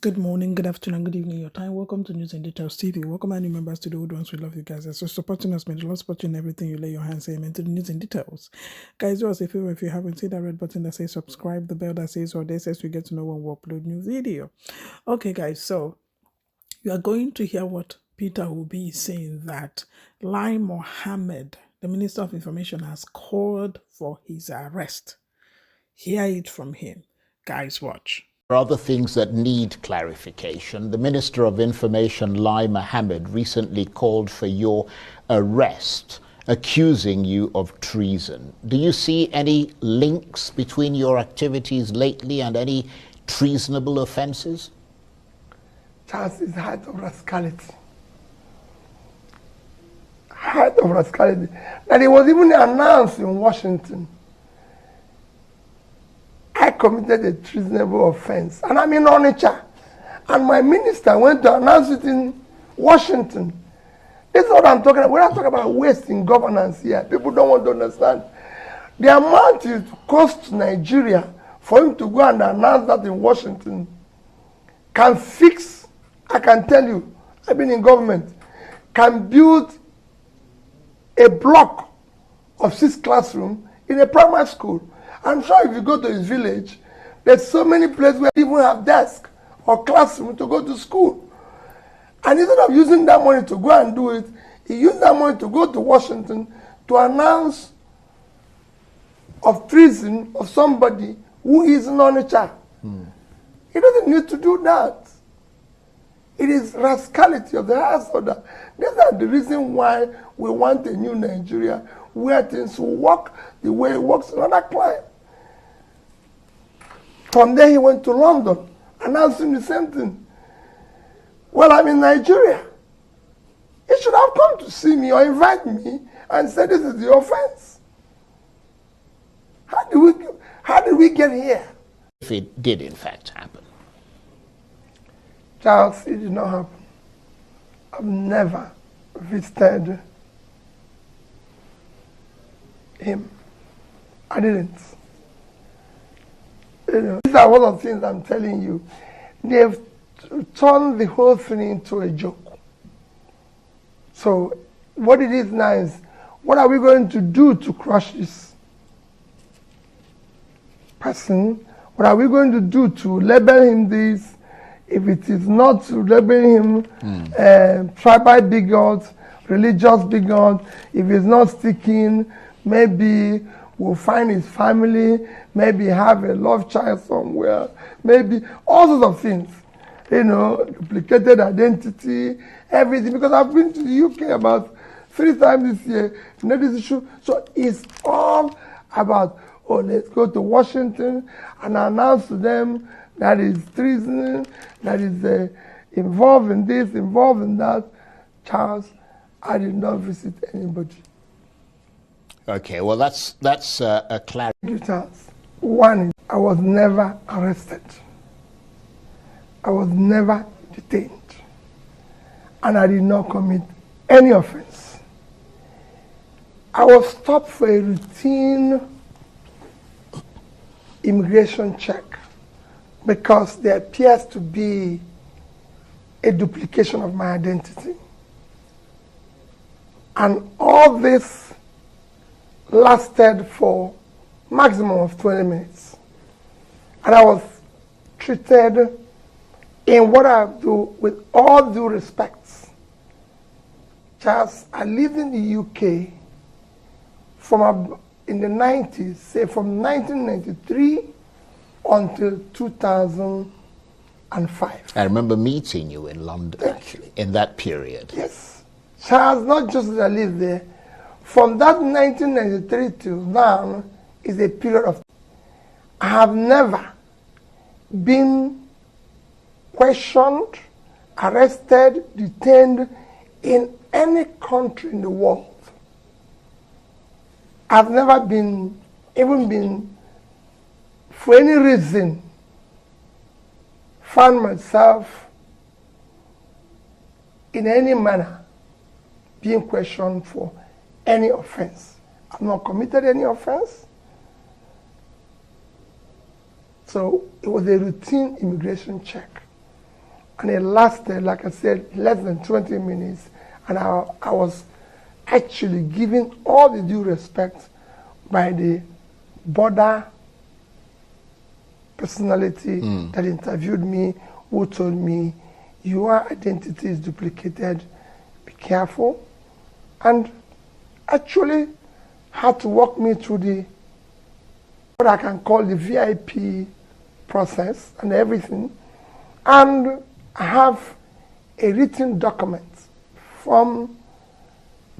Good morning, good afternoon, good evening, your time. Welcome to News and Details TV. Welcome our new members to the old ones. We love you guys. As you're supporting us, may the Lord support you in everything you lay your hands. Amen. To the News and Details. Guys, do us a favor if you haven't seen that red button that says subscribe, the bell that says or there says we get to know when we upload new video. Okay, guys, so you are going to hear what Peter will be saying that Mohammed, the Minister of Information, has called for his arrest. Hear it from him. Guys, watch. There are other things that need clarification. The Minister of Information, Mohammed, recently called for your arrest, accusing you of treason. Do you see any links between your activities lately and any treasonable offences? Charles is height of rascality. Height of rascality. That it was even announced in Washington. I committed a treasonable offense. And I'm in Onitsha. And my minister went to announce it in Washington. This is what I'm talking about. We're not talking about waste in governance here. People don't want to understand. The amount it costs Nigeria for him to go and announce that in Washington can fix, I can tell you, I've been in government, can build a block of 6 classrooms in a primary school. I'm sure if you go to his village, there's so many places where people have desks or classroom to go to school. And instead of using that money to go and do it, he used that money to go to Washington to announce of treason of somebody who is non-HR. He doesn't need to do that. It is rascality of the highest order. These are the reason why we want a new Nigeria where things will work the way it works in other climes. From there, he went to London, announcing the same thing. Well, I'm in Nigeria. He should have come to see me or invite me and say, this is the offense. How did we get here? If it did in fact happen. Charles, it did not happen. I've never visited him. I didn't. These are one of the things I'm telling you. They've turned the whole thing into a joke. So what it is now is, what are we going to do to crush this person? What are we going to do to label him this? If it is not to label him tribal bigot, religious bigot, if it's not sticking, maybe we'll find his family, maybe have a love child somewhere, maybe all sorts of things. Duplicated identity, everything. Because I've been to the UK about 3 times this year, this issue. So it's all about, let's go to Washington and announce to them that is treason, that is involved in this, involved in that. Charles, I did not visit anybody. Okay, well, that's a clarity. Charles, one, I was never arrested. I was never detained. And I did not commit any offense. I was stopped for a routine immigration check because there appears to be a duplication of my identity. And all this lasted for maximum of 20 minutes. And I was treated in what I do with all due respect. Charles, I lived in the UK in the 90s, say from 1993 until 2005. I remember meeting you in London, actually, in that period. Yes. Charles, not just that I lived there, from that 1993 till now is a period of, I have never been questioned, arrested, detained in any country in the world. I've never been, for any reason, found myself in any manner being questioned for any offense. I've not committed any offense. So it was a routine immigration check. And it lasted, like I said, less than 20 minutes. And I was actually given all the due respect by the border personality that interviewed me, who told me, your identity is duplicated, be careful. And actually had to walk me through the, what I can call the VIP process and everything. And I have a written document from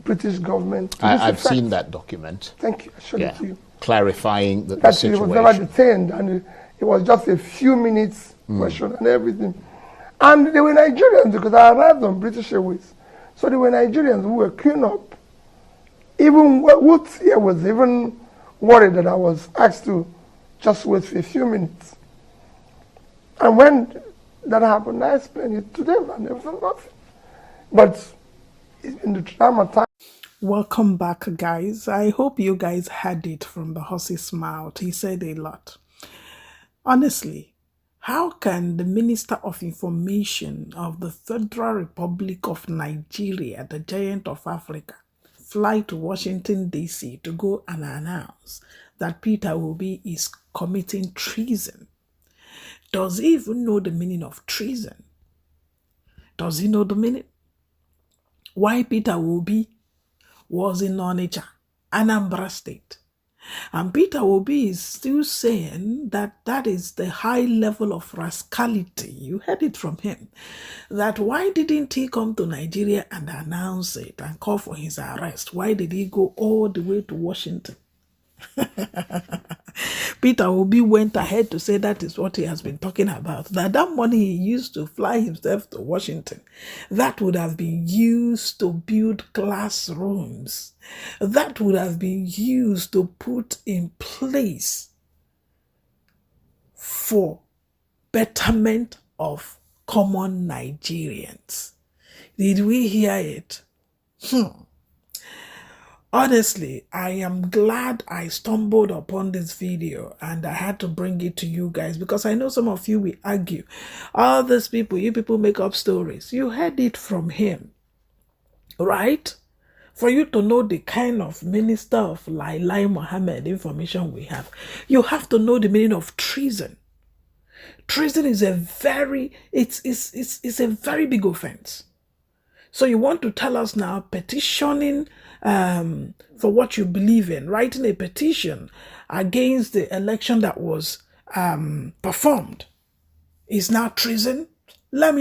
British government. I've seen that document. Thank you. I showed it to you. Clarifying the situation. He was never detained, and it was just a few minutes question and everything. And they were Nigerians because I arrived on British Airways. So they were Nigerians who were queuing up. Even Woods here was even worried that I was asked to just wait for a few minutes. And when that happened, I explained it to them, and there was nothing. But in the time of time. Welcome back, guys. I hope you guys heard it from the horse's mouth. He said a lot. Honestly, how can the Minister of Information of the Federal Republic of Nigeria, the giant of Africa, fly to Washington, D.C. to go and announce that Peter Obi is committing treason? Does he even know the meaning of treason? Does he know the meaning? Why Peter Obi was in Onitsha, Anambra State. And Peter Obi is still saying that that is the high level of rascality. You heard it from him. That why didn't he come to Nigeria and announce it and call for his arrest? Why did he go all the way to Washington? Peter Obi went ahead to say that is what he has been talking about. That money he used to fly himself to Washington, that would have been used to build classrooms. That would have been used to put in place for betterment of common Nigerians. Did we hear it? Honestly, I am glad I stumbled upon this video and I had to bring it to you guys because I know some of you will argue. All these people, you people make up stories. You heard it from him, right? For you to know the kind of minister of Lai Mohammed information we have, you have to know the meaning of treason. Treason is a very, it's a very big offense. So you want to tell us now petitioning for what you believe in, writing a petition against the election that was performed is now treason? Let me